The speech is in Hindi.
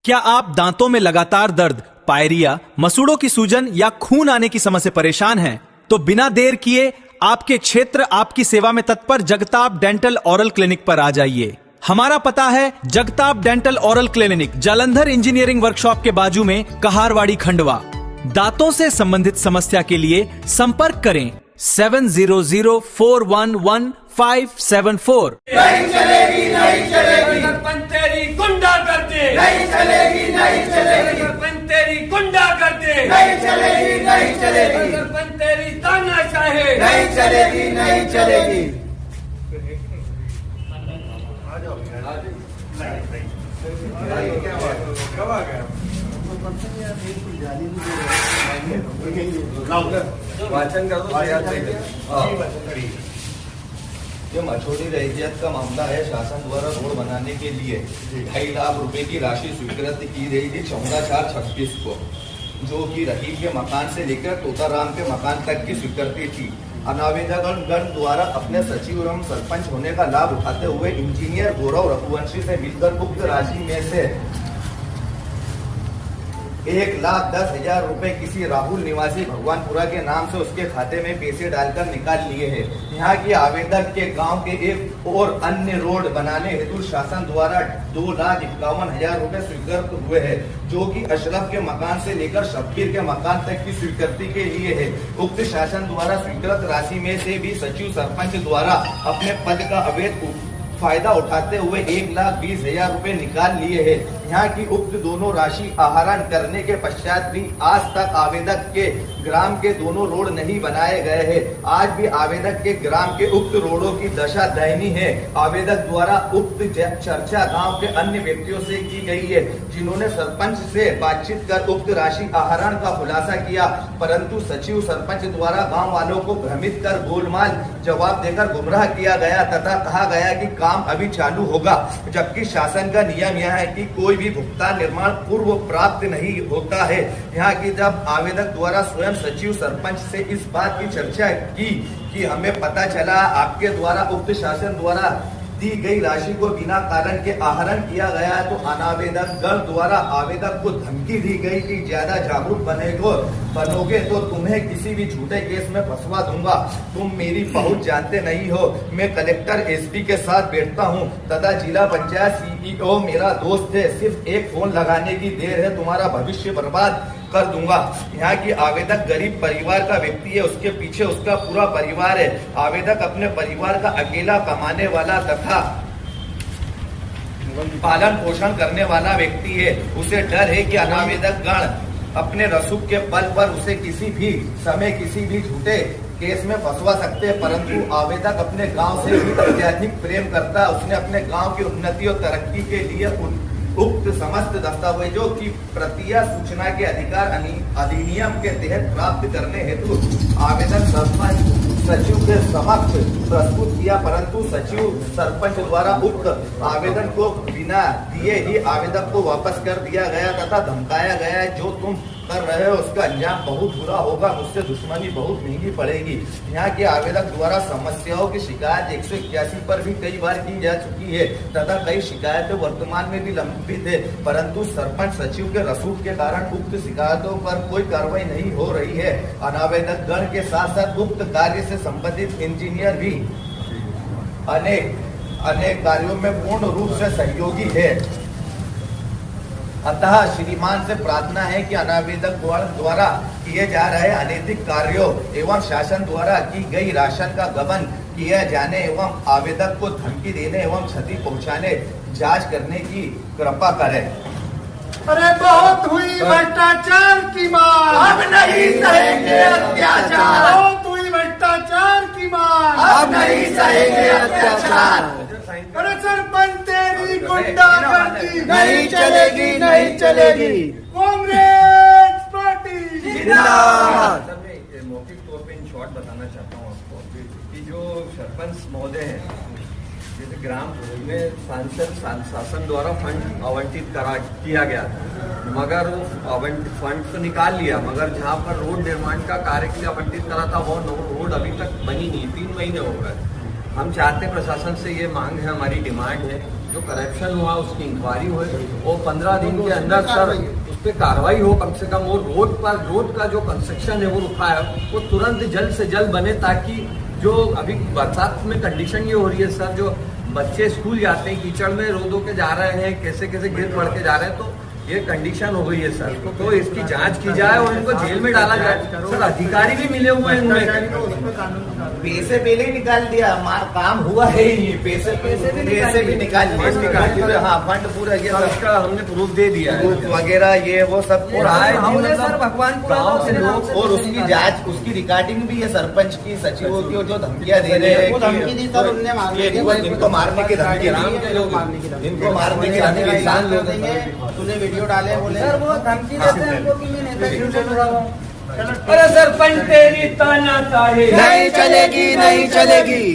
क्या आप दांतों में लगातार दर्द, पायरिया, मसूड़ों की सूजन या खून आने की समस्या से परेशान हैं? तो बिना देर किए आपके क्षेत्र आपकी सेवा में तत्पर जगताप डेंटल ओरल क्लिनिक पर आ जाइए। हमारा पता है Jagtap dental oral clinic, Jalandhar engineering workshop के बाजू में, कहारवाड़ी, खंडवा। दांतों से संबंधित समस्या के लिए संपर्क करें 7004111574। नहीं चलेगी, नहीं चलेगी सरपंच तेरी गुंडा करते, नहीं चलेगी, नहीं चलेगी सरपंच तेरी गुंडा करते, नहीं चलेगी, नहीं चलेगी सरपंच तेरी तानाशाही, नहीं चलेगी, नहीं चलेगी। वाचन कर दो। जो मछोड़ी रैयत का मामला है, शासन द्वारा रोड बनाने के लिए 2.5 लाख रुपए की राशि स्वीकृत की गई थी 14/4/26 को, जो कि रहीम के मकान से लेकर तोताराम के मकान तक की स्वीकृति थी। अनावेदकगण द्वारा अपने सचिव एवं सरपंच होने का लाभ उठाते हुए इंजीनियर गौरव रघुवंशी से मिलकर उक्त राशि में से 1,10,000 रुपए किसी राहुल निवासी भगवानपुरा के नाम से उसके खाते में पैसे डालकर निकाल लिए हैं। यहाँ की आवेदक के गांव के एक और अन्य रोड बनाने हेतु शासन द्वारा 2,51,000 रुपए स्वीकृत हुए हैं, जो कि अशरफ के मकान से लेकर शब्बीर के मकान तक की स्वीकृति के लिए है। उक्त शासन द्वारा स्वीकृत राशि में से भी सचिव सरपंच द्वारा अपने पद का अवैध फायदा उठाते हुए 1,20,000 रुपए निकाल लिए हैं। यहाँ की उक्त दोनों राशि आहरण करने के पश्चात भी आज तक आवेदक के ग्राम के दोनों रोड नहीं बनाए गए हैं। आज भी आवेदक के ग्राम के उक्त रोडों की दशा दयनीय है। आवेदक द्वारा उक्त चर्चा गांव के अन्य व्यक्तियों से की गई है, जिन्होंने सरपंच से बातचीत कर उक्त राशि आहरण का खुलासा किया, परंतु सचिव सरपंच द्वारा गाँव वालों को भ्रमित कर गोलमाल जवाब देकर गुमराह किया गया तथा कहा गया कि काम अभी चालू होगा, जबकि शासन का नियम यह है कि कोई भी भुगतान निर्माण पूर्व प्राप्त नहीं होता है। यहाँ की जब आवेदक द्वारा स्वयं सचिव सरपंच से इस बात की चर्चा की कि हमें पता चला आपके द्वारा उक्त शासन द्वारा दी गई राशि को बिना कारण के आहरण किया गया है, तो अनावेदक गण द्वारा आवेदक को धमकी दी गई कि ज्यादा जागरूक बनोगे तो तुम्हें किसी भी झूठे केस में फंसवा दूंगा। तुम मेरी पहुंच जानते नहीं हो। मैं कलेक्टर एसपी के साथ बैठता हूं तथा जिला पंचायत सीईओ मेरा दोस्त है। सिर्फ एक फोन लगाने की देर है, तुम्हारा भविष्य बर्बाद कर दूंगा। यहाँ की आवेदक गरीब परिवार का व्यक्ति है, उसके पीछे उसका पूरा परिवार है। आवेदक अपने परिवार का अकेला कमाने वाला तथा पालन पोषण करने वाला व्यक्ति है। उसे डर है कि अनावेदक गण अपने रसूख के बल पर उसे किसी भी समय किसी भी झूठे केस में फंसवा सकते हैं, परंतु आवेदक अपने गांव से भी अत्यधिक प्रेम करता है। उसने अपने गांव की उन्नति और तरक्की के लिए उक्त समस्त दस्तावेजों की प्रतियां सूचना के अधिकार अधिनियम के तहत प्राप्त करने हेतु आवेदन सरपंच सचिव के समक्ष प्रस्तुत किया, परंतु सचिव सरपंच द्वारा उक्त आवेदन को बिना दिए ही आवेदक को वापस कर दिया गया तथा धमकाया गया है, जो तुम कर रहे हो उसका अंजाम बहुत बुरा होगा, मुझसे दुश्मनी बहुत महंगी पड़ेगी। यहाँ के आवेदक द्वारा समस्याओं की शिकायत 181 पर भी कई बार की जा चुकी है तथा कई शिकायतें वर्तमान में भी लंबित है, परंतु सरपंच सचिव के रसूख के कारण उक्त शिकायतों पर कोई कार्रवाई नहीं हो रही है। अनावेदक गण के साथ साथ उक्त कार्य से संबंधित इंजीनियर भी अनेक कार्यों में पूर्ण रूप से सहयोगी है। अतः श्रीमान से प्रार्थना है कि अनावेदक द्वारा किए जा रहे अनैतिक कार्यों एवं शासन द्वारा की गई राशन का गबन किया जाने एवं आवेदक को धमकी देने एवं क्षति पहुंचाने जांच करने की कृपा करें। अरे बहुत हुई भ्रष्टाचार की मार, अब नहीं सहेंगे अत्याचार। बहुत हुई भ्रष्टाचार की मार, अब नहीं सहेंगे अत्याचार। अरे सरपंच तेरी गुंडागर्दी नहीं चलेगी, नहीं चलेगी। कांग्रेस पार्टी जिंदाबाद। मैं मौखिक तौर पे इन शॉर्ट बताना चाहता हूँ आपको कि जो सरपंच महोदय हैं, जैसे ग्राम में सांसद शासन द्वारा फंड आवंटित किया गया था, मगर वो फंड तो निकाल लिया, मगर जहाँ पर रोड निर्माण का कार्य के लिए आवंटित करा था वो रोड अभी तक बनी नहीं, 3 महीने हो गए। हम चाहते प्रशासन से ये मांग है, हमारी डिमांड है जो करप्शन हुआ उसकी इंक्वायरी हुई और 15 दिन के अंदर सर उस पर कार्रवाई हो कम से कम, और रोड का जो कंस्ट्रक्शन है वो रुका है वो तुरंत जल्द से जल्द बने, ताकि जो अभी बरसात में कंडीशन ये हो रही है सर, जो बच्चे स्कूल जाते हैं कीचड़ में रो धो के जा रहे हैं, कैसे कैसे गिर पड़ के जा रहे हैं, तो ये कंडीशन हो गई है सर। तो इसकी जांच की जाए और इनको जेल में डाला जाए। सर अधिकारी भी मिले हुए हैं इनमें, पैसे पहले ही निकाल दिया, काम हुआ है ही नहीं, पैसे भी निकाल दिए, हाँ फंड पूरा ये सर इसका हमने प्रूफ दे दिया है प्रूफ वगैरह ये वो सब और आए हमने सर भगवानपुरा गाँव से लोग, और उसकी जांच उसकी रिकॉर्डिंग भी है सरपंच की, सचिवों की, और जो धमकियां दे रहे हैं इनको मारने की धमकी, इनको मारने की धमकी, किसान लोग तूने वीडियो डाले बोले सर वो धमकी देते हैं हमको कि मैं नेता से जुड़ा हुआ हूँ। अरे सरपंच तेरी तानाशाही नहीं चलेगी, नहीं चलेगी।